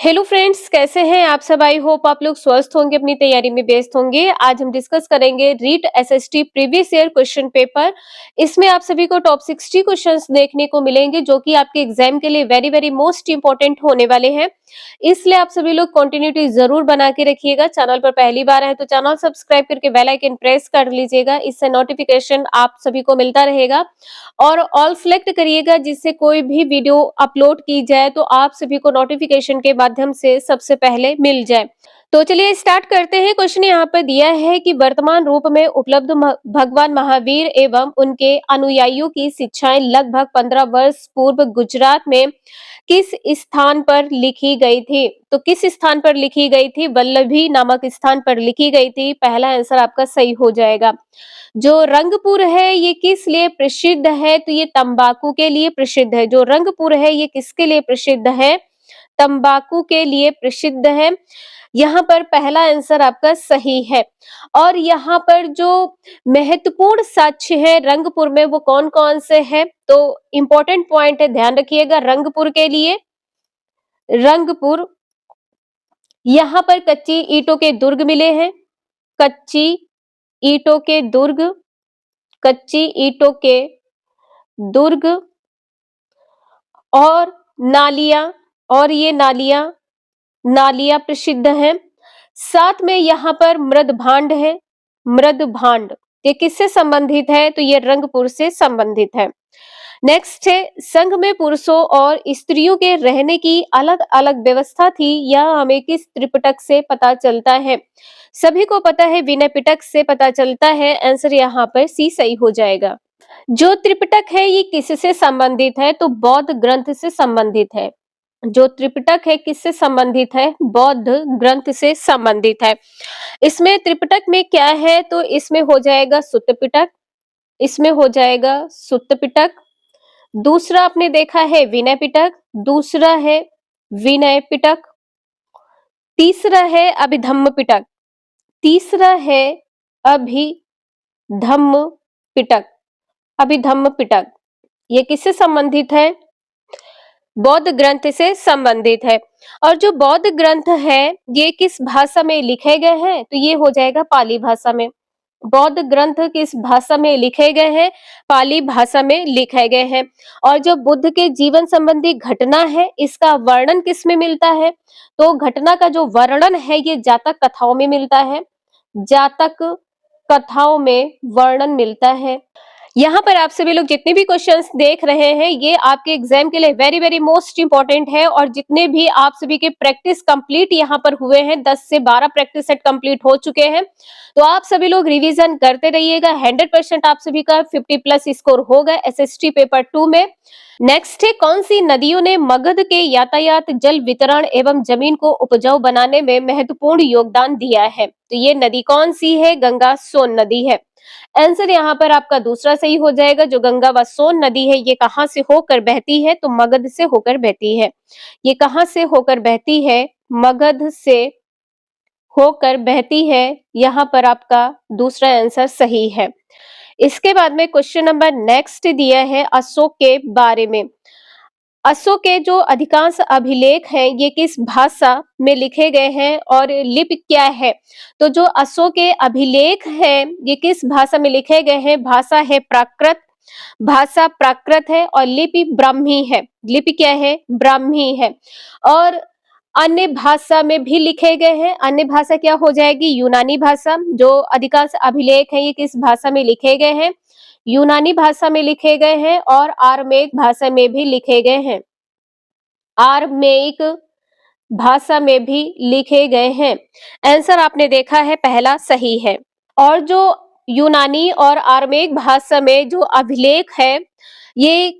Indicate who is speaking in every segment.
Speaker 1: Hello friends, कैसे हैं आप सब। आई होप आप लोग स्वस्थ होंगे, अपनी तैयारी में व्यस्त होंगे। आज हम डिस्कस करेंगे REET SST previous year question paper. इसमें आप सभी को टॉप 60 क्वेश्चंस देखने को मिलेंगे जो कि आपके एग्जाम के लिए वेरी वेरी मोस्ट इंपॉर्टेंट होने वाले हैं। इसलिए आप सभी लोग कंटिन्यूटी जरूर बना के रखिएगा। चैनल पर पहली बार आए तो चैनल सब्सक्राइब करके बेल आइकन प्रेस कर लीजिएगा, इससे नोटिफिकेशन आप सभी को मिलता रहेगा। और ऑल सेलेक्ट करिएगा, जिससे कोई भी वीडियो अपलोड की जाए तो आप सभी को नोटिफिकेशन के माध्यम से सबसे पहले मिल जाए। तो चलिए स्टार्ट करते हैं। क्वेश्चन यहाँ पर दिया है कि वर्तमान रूप में उपलब्ध भगवान महावीर एवं उनके अनुयायियों की शिक्षाएं लगभग 15 वर्ष पूर्व गुजरात में किस स्थान पर लिखी गई थी। तो किस स्थान पर लिखी गई थी? वल्लभी नामक स्थान पर लिखी गई थी। पहला आंसर आपका सही हो जाएगा। जो रंगपुर है ये किस लिए प्रसिद्ध है? तो ये तंबाकू के लिए प्रसिद्ध है। जो रंगपुर है ये किसके लिए प्रसिद्ध है? तंबाकू के लिए प्रसिद्ध है। यहाँ पर पहला आंसर आपका सही है। और यहाँ पर जो महत्वपूर्ण साक्ष्य है रंगपुर में वो कौन कौन से हैं? तो इंपॉर्टेंट पॉइंट है, ध्यान रखिएगा। रंगपुर के लिए, रंगपुर, यहाँ पर कच्ची ईंटों के दुर्ग मिले हैं। कच्ची ईंटों के दुर्ग, कच्ची ईंटों के दुर्ग और नालियां, और ये नालियां, नालियां प्रसिद्ध हैं। साथ में यहाँ पर मृद भांड है। मृद भांड ये किससे संबंधित है? तो ये रंगपुर से संबंधित है। नेक्स्ट है, संघ में पुरुषों और स्त्रियों के रहने की अलग अलग व्यवस्था थी, यह हमें किस त्रिपिटक से पता चलता है? सभी को पता है विनय पिटक से पता चलता है। आंसर यहाँ पर सी सही हो जाएगा। जो त्रिपिटक है ये किससे संबंधित है? तो बौद्ध ग्रंथ से संबंधित है। जो त्रिपिटक है किससे संबंधित है? बौद्ध ग्रंथ से संबंधित है। इसमें त्रिपिटक में क्या है? तो इसमें हो जाएगा सुत्त पिटक, इसमें हो जाएगा सुत्त पिटक। दूसरा आपने देखा है विनय पिटक, दूसरा है विनय पिटक। तीसरा है अभिधम्म पिटक, तीसरा है अभिधम्म पिटक। अभिधम्म पिटक ये किससे संबंधित है? बौद्ध ग्रंथ से संबंधित है। और जो बौद्ध ग्रंथ है ये किस भाषा में लिखे गए हैं? तो ये हो जाएगा पाली भाषा में। बौद्ध ग्रंथ किस भाषा में लिखे गए हैं? पाली भाषा में लिखे गए हैं। और जो बुद्ध के जीवन संबंधी घटना है इसका वर्णन किस में मिलता है? तो घटना का जो वर्णन है ये जातक कथाओं में मिलता है। जातक कथाओं में वर्णन मिलता है। यहाँ पर आप सभी लोग जितने भी क्वेश्चंस देख रहे हैं ये आपके एग्जाम के लिए वेरी वेरी मोस्ट इंपॉर्टेंट है। और जितने भी आप सभी के प्रैक्टिस कंप्लीट यहाँ पर हुए हैं, 10 से 12 प्रैक्टिस सेट कंप्लीट हो चुके हैं। तो आप सभी लोग रिवीजन करते रहिएगा। 100% आप सभी का 50 प्लस स्कोर होगा एसएसटी पेपर 2 में। नेक्स्ट है, कौन सी नदियों ने मगध के यातायात, जल वितरण एवं जमीन को उपजाऊ बनाने में महत्वपूर्ण योगदान दिया है? तो ये नदी कौन सी है? गंगा सोन नदी है। आंसर यहाँ पर आपका दूसरा सही हो जाएगा। जो गंगा व सोन नदी है ये कहाँ से होकर बहती है? तो मगध से होकर बहती है। ये कहाँ से होकर बहती है? मगध से होकर बहती है। यहाँ पर आपका दूसरा आंसर सही है। इसके बाद में क्वेश्चन नंबर नेक्स्ट दिया है अशोक के बारे में। अशोक के जो अधिकांश अभिलेख हैं ये किस भाषा में लिखे गए हैं और लिपि क्या है? तो जो अशोक के अभिलेख हैं ये किस भाषा में लिखे गए हैं? भाषा है प्राकृत, भाषा प्राकृत है और लिपि ब्राह्मी है। लिपि क्या है? ब्राह्मी है। और अन्य भाषा में भी लिखे गए हैं। अन्य भाषा क्या हो जाएगी? यूनानी भाषा। जो अधिकांश अभिलेख हैं ये किस भाषा में लिखे गए हैं? यूनानी भाषा में लिखे गए हैं और आरमेइक भाषा में भी लिखे गए हैं। आरमेइक भाषा में भी लिखे गए हैं। आंसर आपने देखा है पहला सही है। और जो यूनानी और आरमेइक भाषा में जो अभिलेख है ये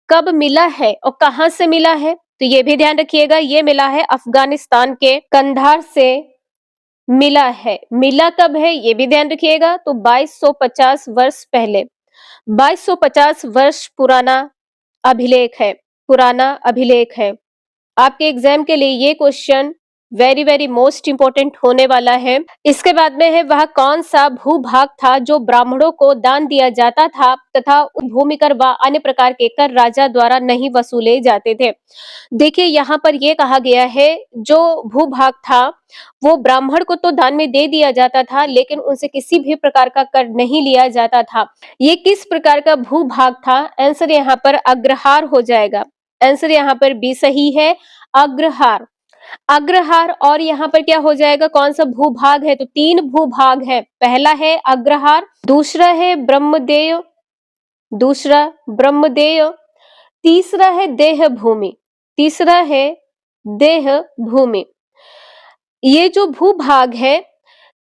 Speaker 1: कब मिला है और कहां से मिला है? तो ये भी ध्यान रखिएगा। ये मिला है अफगानिस्तान के कंधार से मिला है। मिला कब है ये भी ध्यान रखिएगा। तो 2250 वर्ष पहले, 2250 वर्ष पुराना अभिलेख है। पुराना अभिलेख है। आपके एग्जाम के लिए ये question very very most important होने वाला है। इसके बाद में है वह कौन सा भूभाग था जो ब्राह्मणों को दान दिया जाता था तथा भूमि कर व अन्य प्रकार के कर राजा द्वारा नहीं वसूले जाते थे। देखिए यहाँ पर ये कहा गया है जो भूभाग था वो ब्राह्मण को तो दान में दे दिया जाता था लेकिन उनसे किसी भी प्रकार का कर नहीं लिया जाता था। ये किस प्रकार का भूभाग था? आंसर यहाँ पर अग्रहार हो जाएगा। आंसर यहाँ पर बी सही है, अग्रहार। अग्रहार और यहाँ पर क्या हो जाएगा, कौन सा भूभाग है? तो 3 भूभाग है। पहला है अग्रहार, दूसरा है ब्रह्मदेव, दूसरा ब्रह्मदेव, तीसरा है देहभूमि, तीसरा है देहभूमि। ये जो भूभाग है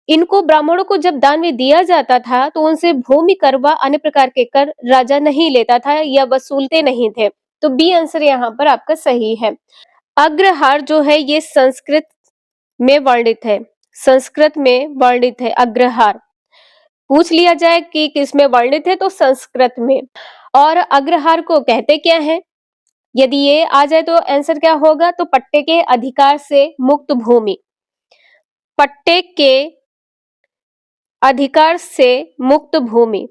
Speaker 1: इनको ब्राह्मणों को जब दान में दिया जाता था तो उनसे भूमि कर व अन्य प्रकार के कर राजा नहीं लेता था या वसूलते नहीं थे। तो बी आंसर यहाँ पर आपका सही है। अग्रहार जो है ये संस्कृत में वर्णित है, संस्कृत में वर्णित है अग्रहार। पूछ लिया जाए कि किस में वर्णित है तो संस्कृत में। और अग्रहार को कहते क्या है? यदि ये आ जाए तो आंसर क्या होगा? तो पट्टे के अधिकार से मुक्त भूमि, पट्टे के अधिकार से मुक्त भूमि,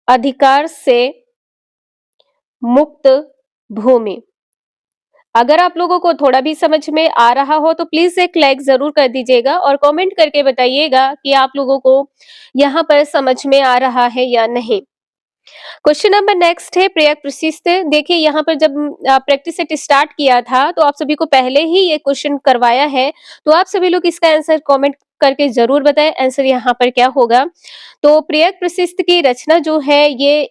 Speaker 1: अधिकार से मुक्त भूमि। अगर आप लोगों को थोड़ा भी समझ में आ रहा हो तो प्लीज एक लाइक जरूर कर दीजिएगा और कमेंट करके बताइएगा कि आप लोगों को यहाँ पर समझ में आ रहा है या नहीं। क्वेश्चन नंबर नेक्स्ट है प्रयोग प्रशिष्ट। देखिए यहाँ पर जब प्रैक्टिस सेट स्टार्ट किया था तो आप सभी को पहले ही ये क्वेश्चन करवाया है, तो आप सभी लोग इसका आंसर कमेंट करके जरूर बताएं। आंसर यहाँ पर क्या होगा? तो प्रयोग प्रशिष्ट की रचना जो है ये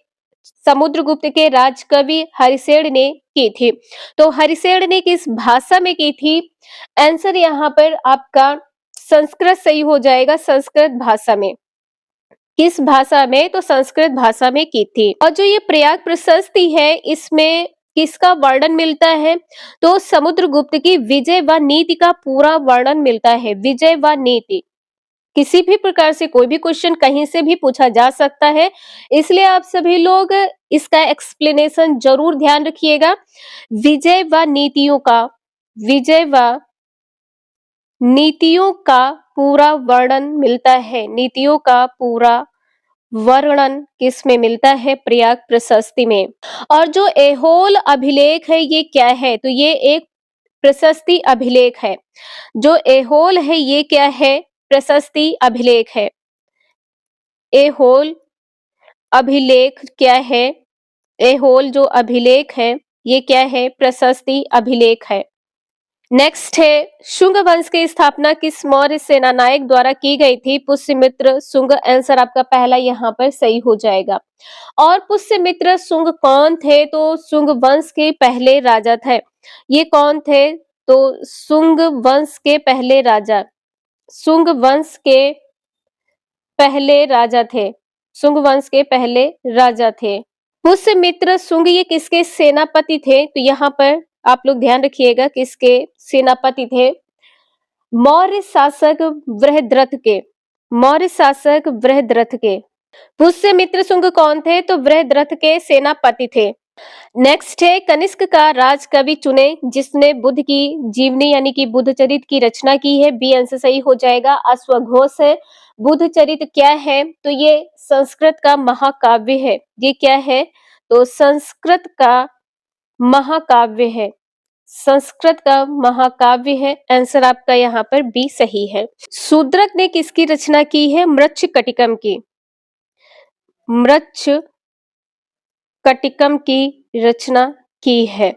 Speaker 1: समुद्रगुप्त के राजकवि हरिसेन ने की थी। तो हरिसेन ने किस भाषा में की थी? आंसर यहाँ पर आपका संस्कृत सही हो जाएगा, संस्कृत भाषा में। किस भाषा में? तो संस्कृत भाषा में की थी। और जो ये प्रयाग प्रशस्ति है इसमें किसका वर्णन मिलता है? तो समुद्रगुप्त की विजय व नीति का पूरा वर्णन मिलता है, विजय व नीति। किसी भी प्रकार से कोई भी क्वेश्चन कहीं से भी पूछा जा सकता है, इसलिए आप सभी लोग इसका एक्सप्लेनेशन जरूर ध्यान रखिएगा। विजय व नीतियों का, विजय व नीतियों का पूरा वर्णन मिलता है, नीतियों का पूरा वर्णन किस में मिलता है? प्रयाग प्रशस्ति में। और जो ऐहोल अभिलेख है ये क्या है? तो ये एक प्रशस्ति अभिलेख है। जो ऐहोल है ये क्या है? प्रशस्ति अभिलेख है। ऐहोल अभिलेख क्या है? ऐहोल जो अभिलेख है ये क्या है? प्रशस्ति अभिलेख है। नेक्स्ट है शुंग वंश की स्थापना किस मौर्य सेनानायक द्वारा की गई थी? पुष्यमित्र शुंग। आंसर आपका पहला यहाँ पर सही हो जाएगा। और पुष्यमित्र शुंग कौन थे? तो शुंग वंश के पहले राजा थे। ये कौन थे? तो शुंग वंश के पहले राजा, शुंग वंश के पहले राजा थे, शुंग वंश के पहले राजा थे। पुष्यमित्र शुंग ये किसके सेनापति थे? तो यहाँ पर आप लोग ध्यान रखिएगा किसके सेनापति थे? मौर्य शासक बृहद्रथ के, मौर्य शासक बृहद्रथ के। पुष्यमित्र शुंग कौन थे? तो बृहद्रथ के सेनापति थे। नेक्स्ट है कनिष्क का राजकवि चुने जिसने बुद्ध की जीवनी यानी कि बुद्ध चरित की रचना की है। बी आंसर सही हो जाएगा, अश्वघोष है। बुद्ध चरित क्या है? तो ये संस्कृत का महाकाव्य है। ये क्या है? तो संस्कृत का महाकाव्य है, संस्कृत का महाकाव्य है। आंसर आपका यहाँ पर बी सही है। शूद्रक ने किसकी रचना की है? मृच्छकटिकम की, मृच्छकटिकम की रचना की है।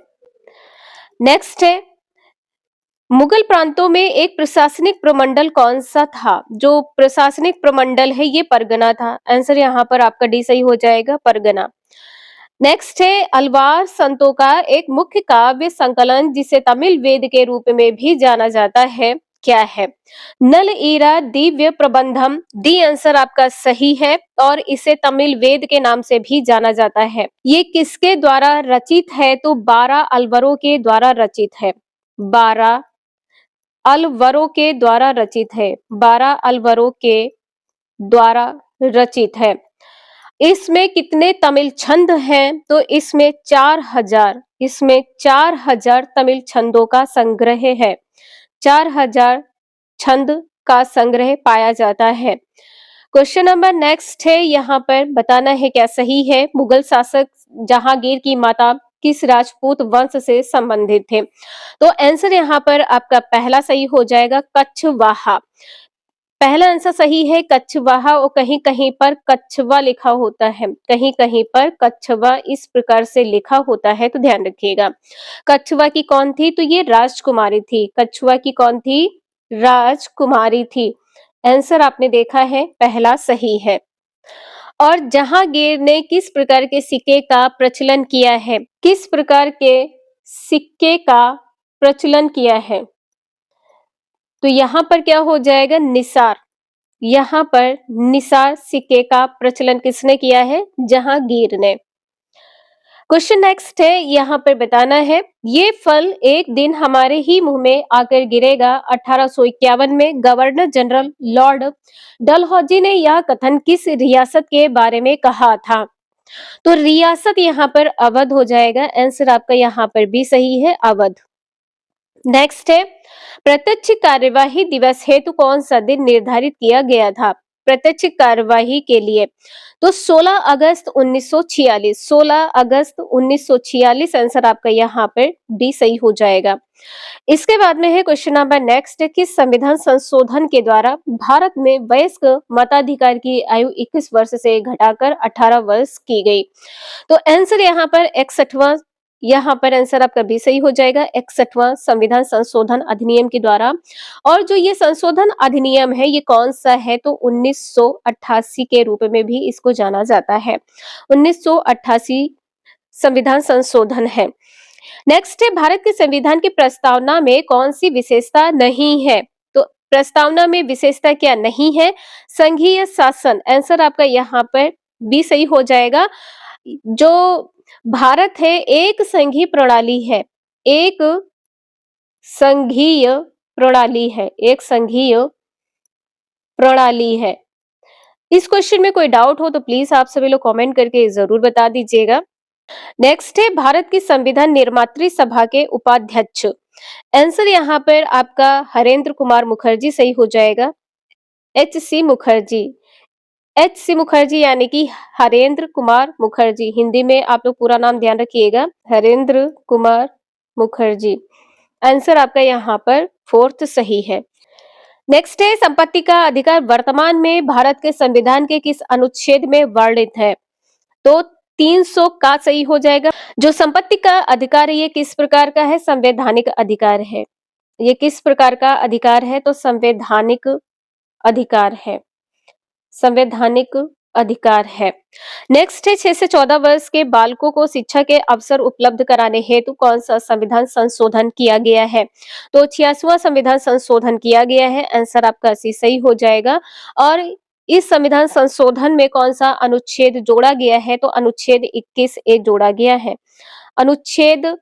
Speaker 1: नेक्स्ट है मुगल प्रांतों में एक प्रशासनिक प्रमंडल कौन सा था? जो प्रशासनिक प्रमंडल है ये परगना था। आंसर यहाँ पर आपका डी सही हो जाएगा, परगना। नेक्स्ट है अलवार संतों का एक मुख्य काव्य संकलन जिसे तमिल वेद के रूप में भी जाना जाता है, क्या है? नल ईरा दिव्य प्रबंधम। डी आंसर आपका सही है और इसे तमिल वेद के नाम से भी जाना जाता है। ये किसके द्वारा रचित है? तो 12 अलवरों के द्वारा रचित है, 12 अलवरों के द्वारा रचित है, 12 अलवरों के द्वारा रचित है। इसमें कितने तमिल छंद हैं? तो इसमें 4000, इसमें 4000 तमिल छंदों का संग्रह है, 4000 छंद का संग्रह पाया जाता है। क्वेश्चन नंबर नेक्स्ट है, यहाँ पर बताना है क्या सही है। मुगल शासक जहांगीर की माता किस राजपूत वंश से संबंधित थे? तो आंसर यहाँ पर आपका पहला सही हो जाएगा, कछवाहा। पहला आंसर सही है, कछवाहा। और कहीं कहीं पर कछवा लिखा होता है, कहीं कहीं पर कछवा इस प्रकार से लिखा होता है, तो ध्यान रखिएगा। कछवा की कौन थी? तो ये राजकुमारी थी। कछवा की कौन थी? राजकुमारी थी। आंसर आपने देखा है, पहला सही है। और जहांगीर ने किस प्रकार के सिक्के का प्रचलन किया है? किस प्रकार के सिक्के का प्रचलन किया है? तो यहाँ पर क्या हो जाएगा? निसार। यहाँ पर निसार सिक्के का प्रचलन किसने किया है? जहांगीर ने। क्वेश्चन नेक्स्ट है, यहाँ पर बताना है, ये फल एक दिन हमारे ही मुंह में आकर गिरेगा। 1851 में गवर्नर जनरल लॉर्ड डलहौजी ने यह कथन किस रियासत के बारे में कहा था? तो रियासत यहाँ पर अवध हो जाएगा। आंसर आपका यहाँ पर भी सही है, अवध। नेक्स्ट है, प्रत्यक्ष कार्यवाही दिवस हेतु कौन सा दिन निर्धारित किया गया था? प्रत्यक्ष कार्यवाही के लिए तो 16 अगस्त 1946। 16 अगस्त 1946 आंसर आपका यहाँ पर डी सही हो जाएगा। इसके बाद में है क्वेश्चन नंबर नेक्स्ट, किस संविधान संशोधन के द्वारा भारत में वयस्क मताधिकार की आयु 21 वर्ष से घटाकर 18 वर्ष की गई? तो आंसर यहाँ पर 61वां, यहाँ पर आंसर आपका भी सही हो जाएगा, 61वां संविधान संशोधन अधिनियम के द्वारा। और जो ये संशोधन अधिनियम है, ये कौन सा है? तो 1988 के रूप में भी इसको जाना जाता है। 1988 संविधान संशोधन है। नेक्स्ट है, भारत के संविधान की प्रस्तावना में कौन सी विशेषता नहीं है? तो प्रस्तावना में विशेषता क्या नहीं है? संघीय शासन। आंसर आपका यहाँ पर भी सही हो जाएगा। जो भारत है, एक संघीय प्रणाली है, एक संघीय प्रणाली है, एक संघीय प्रणाली है। इस क्वेश्चन में कोई डाउट हो तो प्लीज आप सभी लोग कमेंट करके जरूर बता दीजिएगा। नेक्स्ट है, भारत की संविधान निर्मात्री सभा के उपाध्यक्ष। आंसर यहाँ पर आपका हरेंद्र कुमार मुखर्जी सही हो जाएगा, H.C. मुखर्जी। H.C. मुखर्जी यानी कि हरेंद्र कुमार मुखर्जी। हिंदी में आप लोग पूरा नाम ध्यान रखिएगा, हरेंद्र कुमार मुखर्जी। आंसर आपका यहाँ पर फोर्थ सही है। नेक्स्ट है, संपत्ति का अधिकार वर्तमान में भारत के संविधान के किस अनुच्छेद में वर्णित है? तो 300 का सही हो जाएगा। जो संपत्ति का अधिकार है, ये किस प्रकार का है? संवैधानिक अधिकार है। ये किस प्रकार का अधिकार है? तो संवैधानिक अधिकार है, संवैधानिक अधिकार है। नेक्स्ट है, 6 से 14 वर्ष के बालकों को शिक्षा के अवसर उपलब्ध कराने हेतु कौन सा संविधान संशोधन किया गया है? तो 86वां संविधान संशोधन किया गया है। आंसर आपका सी सही हो जाएगा। और इस संविधान संशोधन में कौन सा अनुच्छेद जोड़ा गया है? तो अनुच्छेद 21 ए जोड़ा गया है। अनुच्छेद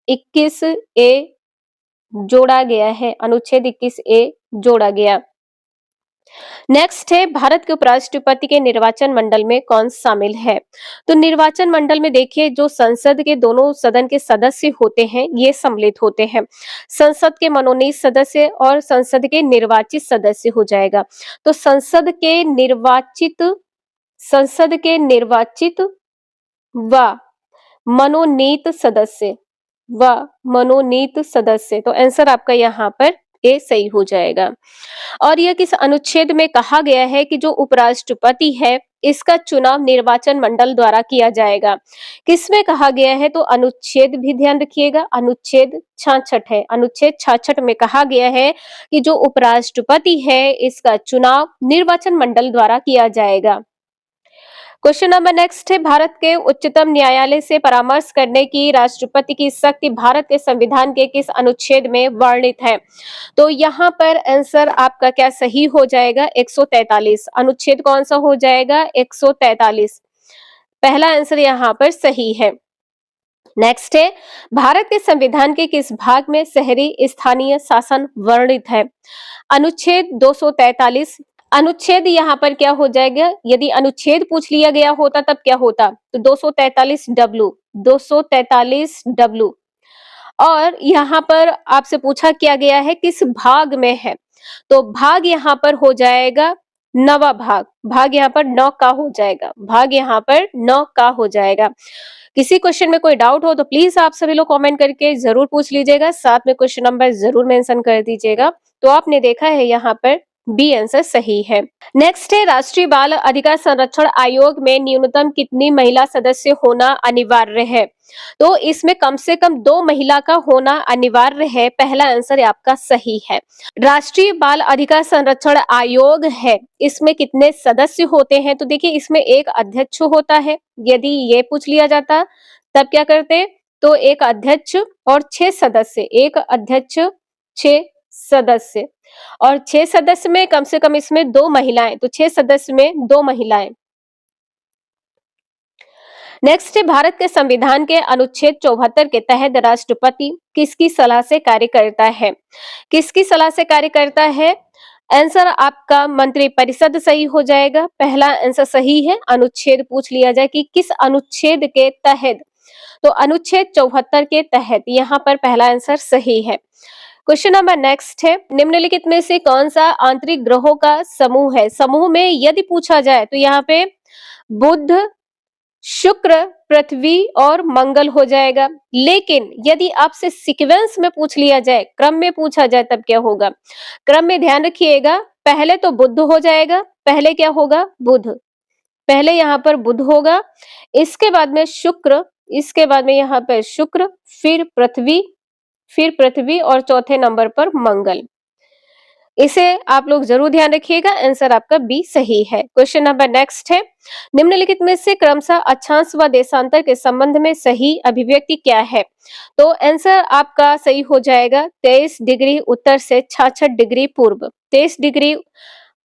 Speaker 1: 21 ए जोड़ा गया है, अनुच्छेद 21 ए जोड़ा गया। नेक्स्ट है, भारत के उपराष्ट्रपति के निर्वाचन मंडल में कौन शामिल है? तो निर्वाचन मंडल में देखिए, जो संसद के दोनों सदन के सदस्य होते हैं, ये सम्मिलित होते हैं। संसद के मनोनीत सदस्य और संसद के निर्वाचित सदस्य हो जाएगा। तो संसद के निर्वाचित व मनोनीत सदस्य, तो आंसर आपका यहाँ पर ए सही हो जाएगा। और यह किस अनुच्छेद में कहा गया है कि जो उपराष्ट्रपति है, इसका चुनाव निर्वाचन मंडल द्वारा किया जाएगा? किसमें कहा गया है? तो अनुच्छेद भी ध्यान रखिएगा, अनुच्छेद 66 है। अनुच्छेद 66 में कहा गया है कि जो उपराष्ट्रपति है, इसका चुनाव निर्वाचन मंडल द्वारा किया जाएगा। क्वेश्चन नंबर नेक्स्ट है, भारत के उच्चतम न्यायालय से परामर्श करने की राष्ट्रपति की शक्ति भारत के संविधान के किस अनुच्छेद में वर्णित है? तो यहाँ पर आंसर आपका क्या सही हो जाएगा? 143। अनुच्छेद कौन सा हो जाएगा? 143। पहला आंसर यहाँ पर सही है। नेक्स्ट है, भारत के संविधान के किस भाग में शहरी स्थानीय शासन वर्णित है? अनुच्छेद 243। अनुच्छेद यहाँ पर क्या हो जाएगा? यदि अनुच्छेद पूछ लिया गया होता तब क्या होता? तो 243 डब्ल्यू, 243 डब्ल्यू। और यहाँ पर आपसे पूछा क्या गया है किस भाग में है, तो भाग यहाँ पर हो जाएगा नवा भाग, भाग यहाँ पर 9 का हो जाएगा, भाग यहाँ पर 9 का हो जाएगा। किसी क्वेश्चन में कोई डाउट हो तो प्लीज आप सभी लोग कमेंट करके जरूर पूछ लीजिएगा, साथ में क्वेश्चन नंबर जरूर मेंशन कर दीजिएगा। तो आपने देखा है यहाँ पर बी आंसर सही है। नेक्स्ट है राष्ट्रीय बाल अधिकार संरक्षण आयोग में न्यूनतम कितनी महिला सदस्य होना अनिवार्य है, तो इसमें कम से कम 2 महिला का होना अनिवार्य है, पहला आंसर आपका सही है। राष्ट्रीय बाल अधिकार संरक्षण आयोग है, इसमें कितने सदस्य होते हैं, तो देखिए इसमें एक अध्यक्ष होता है, यदि ये पूछ लिया जाता तब क्या करते, तो एक अध्यक्ष और 6 सदस्य, एक अध्यक्ष 6 सदस्य, और 6 सदस्य में कम से कम इसमें 2 महिलाएं, तो 6 सदस्य में 2 महिलाएं। नेक्स्ट है भारत के संविधान के अनुच्छेद 74 के तहत राष्ट्रपति किसकी सलाह से कार्य करता है, किसकी सलाह से कार्य करता है, आंसर आपका मंत्रिपरिषद सही हो जाएगा, पहला आंसर सही है। अनुच्छेद पूछ लिया जाए कि किस अनुच्छेद के तहत, तो अनुच्छेद 74 के तहत, यहाँ पर पहला आंसर सही है। क्वेश्चन नंबर नेक्स्ट है निम्नलिखित में से कौन सा आंतरिक ग्रहों का समूह है, समूह में यदि पूछा जाए तो यहाँ पे बुध, शुक्र, पृथ्वी और मंगल हो जाएगा, लेकिन यदि आपसे सीक्वेंस में पूछ लिया जाए, क्रम में पूछा जाए तब क्या होगा, क्रम में ध्यान रखिएगा, पहले तो बुध हो जाएगा, पहले क्या होगा बुध, पहले यहाँ पर बुध होगा, इसके बाद में शुक्र, इसके बाद में यहाँ पर शुक्र, फिर पृथ्वी और चौथे नंबर पर मंगल। इसे आप लोग जरूर ध्यान रखिएगा, आंसर आपका बी सही है। क्वेश्चन नंबर नेक्स्ट है निम्नलिखित में से क्रमशः अक्षांश व देशांतर के संबंध में सही अभिव्यक्ति क्या है, तो आंसर आपका सही हो जाएगा 23 डिग्री उत्तर से 66 डिग्री पूर्व, 23 डिग्री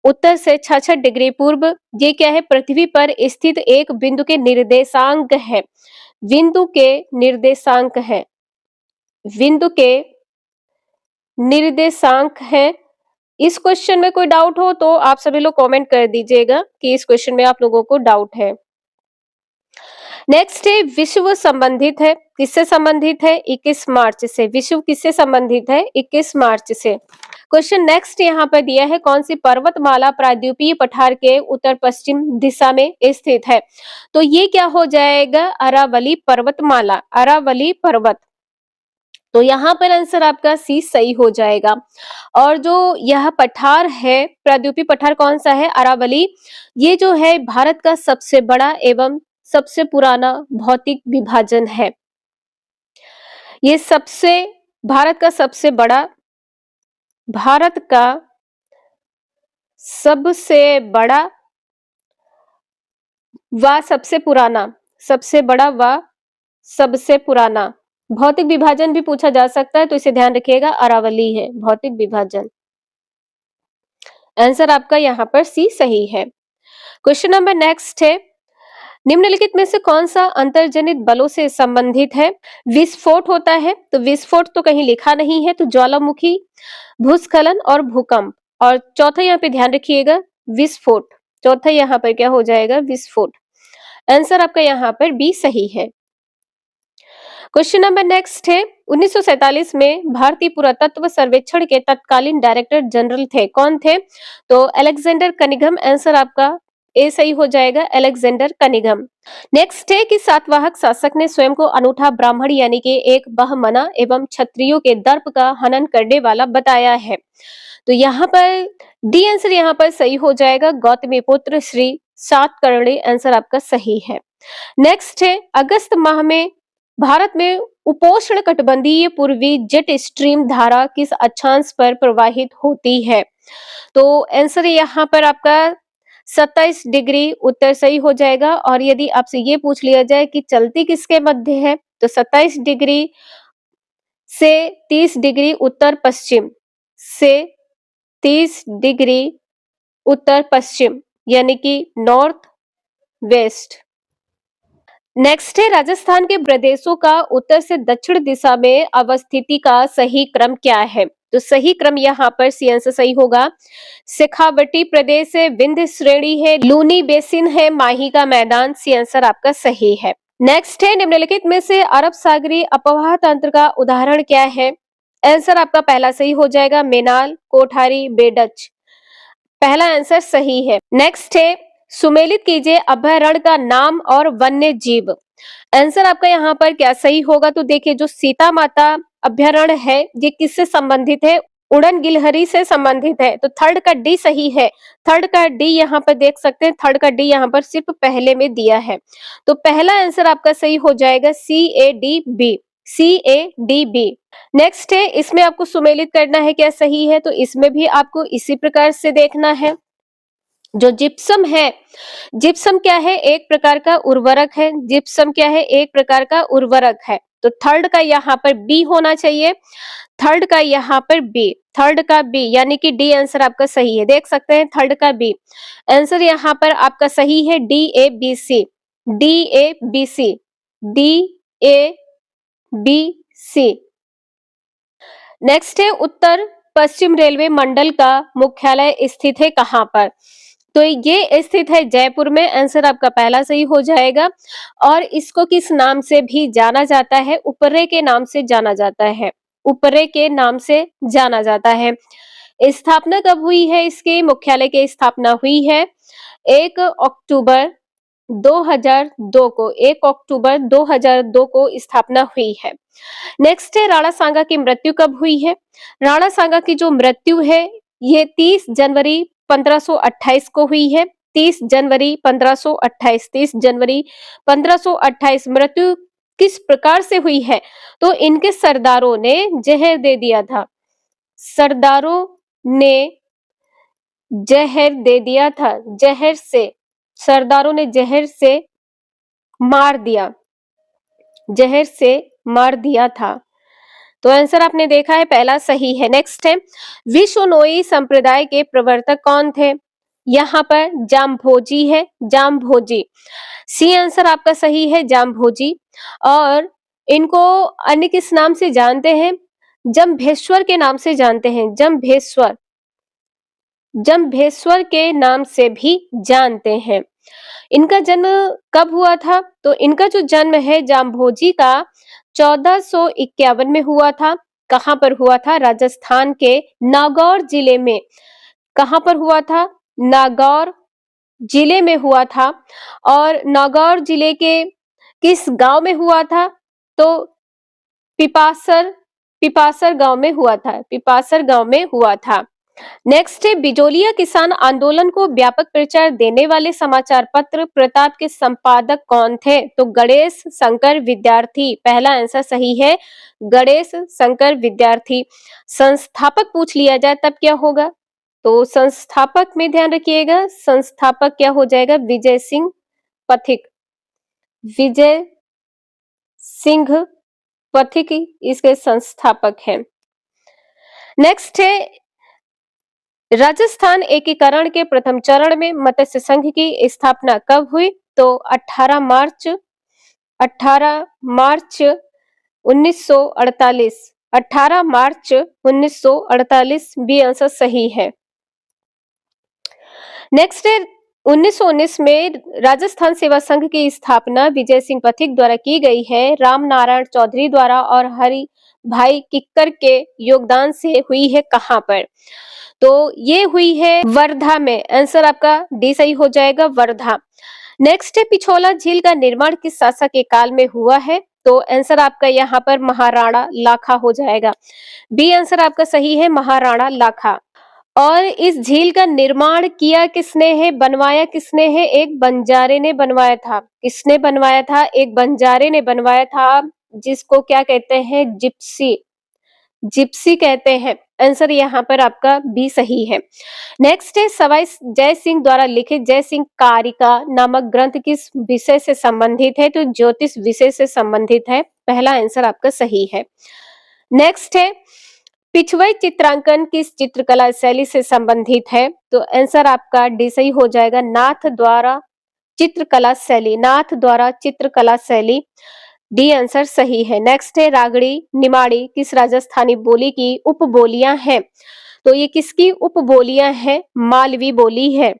Speaker 1: उत्तर से 66 डिग्री पूर्व, ये क्या है, पृथ्वी पर स्थित एक बिंदु के निर्देशांक है, बिंदु के निर्देशांक है, बिंदु के निर्देशांक है। इस क्वेश्चन में कोई डाउट हो तो आप सभी लोग कमेंट कर दीजिएगा कि इस क्वेश्चन में आप लोगों को डाउट है। नेक्स्ट है विश्व संबंधित है, किससे संबंधित है, 21 मार्च से, विश्व किससे संबंधित है, 21 मार्च से। क्वेश्चन नेक्स्ट यहाँ पर दिया है कौन सी पर्वतमाला प्रायद्वीपीय पठार के उत्तर पश्चिम दिशा में स्थित है, तो ये क्या हो जाएगा, अरावली पर्वतमाला, अरावली पर्वत, तो यहाँ पर आंसर आपका सी सही हो जाएगा। और जो यह पठार है, प्रायद्वीपीय पठार कौन सा है, अरावली, ये जो है भारत का सबसे बड़ा एवं सबसे पुराना भौतिक विभाजन है, ये सबसे भारत का सबसे बड़ा, भारत का सबसे बड़ा व सबसे पुराना, सबसे बड़ा व सबसे पुराना भौतिक विभाजन भी पूछा जा सकता है, तो इसे ध्यान रखिएगा, अरावली है भौतिक विभाजन, आंसर आपका यहाँ पर सी सही है। क्वेश्चन नंबर नेक्स्ट है निम्नलिखित में से कौन सा अंतर्जनित बलों से संबंधित है, विस्फोट होता है, तो विस्फोट तो कहीं लिखा नहीं है, तो ज्वालामुखी, भूस्खलन और भूकंप, और चौथा यहाँ पे ध्यान रखिएगा विस्फोट, चौथा यहाँ पर क्या हो जाएगा विस्फोट, आंसर आपका यहाँ पर बी सही है। क्वेश्चन नंबर नेक्स्ट है 1947 में भारतीय पुरातत्व सर्वेक्षण के तत्कालीन डायरेक्टर जनरल थे, कौन थे, तो अलेक्जेंडर कनिंघम, आंसर आपका ए सही हो जाएगा, अलेक्जेंडर कनिंघम। नेक्स्ट है कि सातवाहक शासक ने स्वयं को अनूठा ब्राह्मण यानी कि एक बहमना एवं क्षत्रियों के दर्प का हनन करने वाला बताया है, तो यहाँ पर डी आंसर यहाँ पर सही हो जाएगा, गौतमी पुत्र श्री सातकर्णी, आंसर आपका सही है। नेक्स्ट है अगस्त माह में भारत में उपोष्ण कटिबंधीय पूर्वी जेट स्ट्रीम धारा किस अक्षांश पर प्रवाहित होती है, तो आंसर यहाँ पर आपका 27 डिग्री उत्तर सही हो जाएगा। और यदि आपसे ये पूछ लिया जाए कि चलती किसके मध्य है, तो 27 डिग्री से 30 डिग्री उत्तर पश्चिम, से 30 डिग्री उत्तर पश्चिम यानी कि नॉर्थ वेस्ट। नेक्स्ट है राजस्थान के प्रदेशों का उत्तर से दक्षिण दिशा में अवस्थिति का सही क्रम क्या है, तो सही क्रम यहाँ पर सी आंसर सही होगा, शेखावटी प्रदेश है, विंध्य श्रेणी है, लूनी बेसिन है, माही का मैदान, सी आंसर आपका सही है। नेक्स्ट है, निम्नलिखित में से अरब सागरीय अपवाह तंत्र का उदाहरण क्या है? आंसर आपका पहला सही हो जाएगा, मेनाल, कोठारी, बेडच। पहला आंसर सही है। नेक्स्ट है, सुमेलित कीजिए अभयारण्य का नाम और वन्य जीव। आंसर आपका यहाँ पर क्या सही होगा? तो देखिए, जो सीता माता अभयारण्य है ये किससे संबंधित है? उड़न गिलहरी से संबंधित है। तो थर्ड का डी सही है। थर्ड का डी यहाँ पर देख सकते हैं, थर्ड का डी यहाँ पर सिर्फ पहले में दिया है। तो पहला आंसर आपका सही हो जाएगा, CADB, CADB। नेक्स्ट है, इसमें आपको सुमेलित करना है क्या सही है? तो इसमें भी आपको इसी प्रकार से देखना है। जो जिप्सम है, जिप्सम क्या है? एक प्रकार का उर्वरक है। जिप्सम क्या है? एक प्रकार का उर्वरक है। तो थर्ड का यहाँ पर बी होना चाहिए। थर्ड का यहाँ पर बी, थर्ड का बी, यानी कि डी आंसर आपका सही है। देख सकते हैं थर्ड का बी आंसर यहाँ पर आपका सही है, DABC, DABC, DABC। नेक्स्ट है, उत्तर पश्चिम रेलवे मंडल का मुख्यालय स्थित है कहाँ पर? तो ये स्थित है जयपुर में। आंसर आपका पहला सही हो जाएगा। और इसको किस नाम से भी जाना जाता है? उपरे के नाम से जाना जाता है। उपरे के नाम से जाना जाता है। स्थापना कब हुई है? इसके मुख्यालय की स्थापना हुई है 1 अक्टूबर 2002 को। 1 अक्टूबर 2002 को स्थापना हुई है। नेक्स्ट है, राणा सांगा की मृत्यु कब हुई है? राणा सांगा की जो मृत्यु है ये 30 जनवरी 1528 को हुई है। 30 जनवरी 1528, 30 जनवरी 1528। मृत्यु किस प्रकार से हुई है? तो इनके सरदारों ने जहर दे दिया था। सरदारों ने जहर दे दिया था। जहर से, सरदारों ने जहर से मार दिया, जहर से मार दिया था। तो आंसर आपने देखा है, पहला सही है। नेक्स्ट है, विश्वनोई संप्रदाय के प्रवर्तक कौन थे? यहाँ पर जामभोजी है, जामभोजी। सी आंसर आपका सही है, जामभोजी। और इनको अन्य किस नाम से जानते हैं? जम्भेश्वर के नाम से जानते हैं। जम्भेश्वर, जम्भेश्वर के नाम से भी जानते हैं। इनका जन्म कब हुआ था? तो इनका जो जन्म है जामभोजी का 1451 में हुआ था। कहां पर हुआ था? राजस्थान के नागौर जिले में। कहां पर हुआ था? नागौर जिले में हुआ था। और नागौर जिले के किस गांव में हुआ था? तो पिपासर, पिपासर गांव में हुआ था। पिपासर गांव में हुआ था। नेक्स्ट है, बिजोलिया किसान आंदोलन को व्यापक प्रचार देने वाले समाचार पत्र प्रताप के संपादक कौन थे? तो गणेश शंकर विद्यार्थी। पहला आंसर सही है, गणेश शंकर विद्यार्थी। संस्थापक पूछ लिया जाए तब क्या होगा? तो संस्थापक में ध्यान रखिएगा, संस्थापक क्या हो जाएगा? विजय सिंह पथिक। विजय सिंह पथिक इसके संस्थापक हैं। नेक्स्ट है, राजस्थान एकीकरण के प्रथम चरण में मत्स्य संघ की स्थापना कब हुई? तो 18 मार्च, 18 मार्च 1948। 18 मार्च 1948 बी आंसर सही है। नेक्स्ट है, 1919 में राजस्थान सेवा संघ की स्थापना विजय सिंह पथिक द्वारा की गई है। राम नारायण चौधरी द्वारा और हरि भाई किक्कर के योगदान से हुई है कहां पर? तो ये हुई है वर्धा में। आंसर आपका डी सही हो जाएगा, वर्धा। नेक्स्ट है, पिछोला झील का निर्माण किस शासक के काल में हुआ है? तो आंसर आपका यहाँ पर महाराणा लाखा हो जाएगा। बी आंसर आपका सही है, महाराणा लाखा। और इस झील का निर्माण किया किसने है? बनवाया किसने है? एक बंजारे ने बनवाया था। किसने बनवाया था? एक बंजारे ने बनवाया था, जिसको क्या कहते हैं? जिप्सी, जिप्सी कहते हैं। आंसर यहाँ पर आपका बी सही है। नेक्स्ट है, सवाई जय सिंह द्वारा लिखित जय सिंह कारिका नामक ग्रंथ किस विषय से संबंधित है? तो ज्योतिष विषय से संबंधित है। पहला आंसर आपका सही है। नेक्स्ट है, पिछवाई चित्रांकन किस चित्रकला शैली से संबंधित है? तो आंसर आपका डी सही हो जाएगा, नाथ द्वारा चित्रकला शैली। नाथ द्वारा चित्रकला शैली, डी आंसर सही है। नेक्स्ट है, रागड़ी निमाड़ी किस राजस्थानी बोली की उपबोलियां हैं? तो ये किसकी उपबोलियां हैं? मालवी बोली है,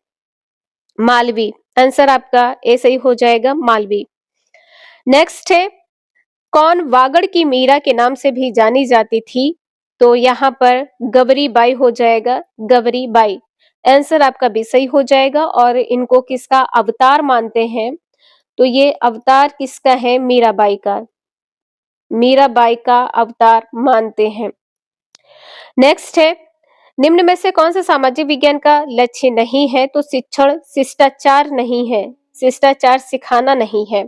Speaker 1: मालवी। आंसर आपका ए सही हो जाएगा, मालवी। नेक्स्ट है, कौन वागड़ की मीरा के नाम से भी जानी जाती थी? तो यहाँ पर गवरी बाई हो जाएगा, गवरी बाई। आंसर आपका भी सही हो जाएगा। और इनको किसका अवतार मानते हैं? तो ये अवतार किसका है? मीराबाई का। मीराबाई का अवतार मानते हैं। नेक्स्ट है, निम्न में से कौन सा सामाजिक विज्ञान का लक्ष्य नहीं है? तो शिक्षण शिष्टाचार नहीं है, शिष्टाचार सिखाना नहीं है।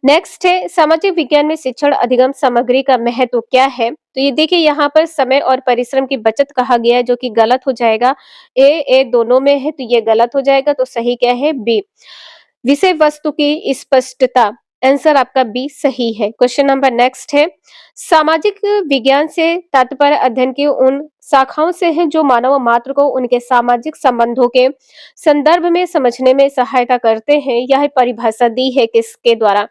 Speaker 1: नेक्स्ट है, सामाजिक विज्ञान में शिक्षण अधिगम सामग्री का महत्व क्या है? तो ये देखिए यहाँ पर समय और परिश्रम की बचत कहा गया है, जो कि गलत हो जाएगा। ए दोनों में है, तो ये गलत हो जाएगा। तो सही क्या है? बी। विषय वस्तु की स्पष्टता, आंसर आपका बी सही है। क्वेश्चन नंबर नेक्स्ट है, सामाजिक विज्ञान से तात्पर्य अध्ययन की उन शाखाओं से है जो मानव मात्र को उनके सामाजिक संबंधों के संदर्भ में समझने में सहायता करते हैं। यह परिभाषा दी है किसके द्वारा?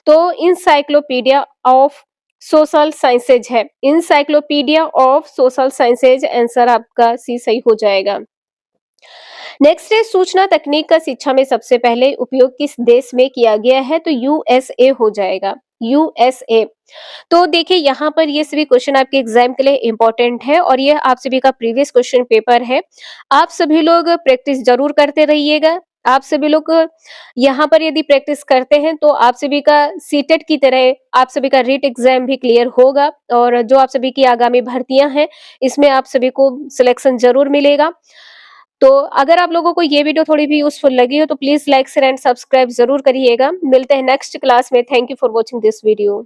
Speaker 1: तो इंसाइक्लोपीडिया ऑफ सोशल साइंसेज है, encyclopedia of social sciences. Answer आपका सी सही हो जाएगा। नेक्स्ट है, सूचना तकनीक का शिक्षा में सबसे पहले उपयोग किस देश में किया गया है? तो यूएसए हो जाएगा, यूएसए। तो देखिए यहाँ पर ये सभी क्वेश्चन आपके एग्जाम के लिए इंपॉर्टेंट है और ये आप सभी का प्रीवियस क्वेश्चन पेपर है। आप सभी लोग प्रैक्टिस जरूर करते रहिएगा। आप सभी लोग यहाँ पर यदि प्रैक्टिस करते हैं तो आप सभी का सीटेट की तरह आप सभी का रीट एग्जाम भी क्लियर होगा और जो आप सभी की आगामी भर्तियां हैं इसमें आप सभी को सिलेक्शन जरूर मिलेगा। तो अगर आप लोगों को ये वीडियो थोड़ी भी यूजफुल लगी हो तो please like share and subscribe जरूर करिएगा। मिलते हैं नेक्स्ट क्लास में। Thank you for watching this video.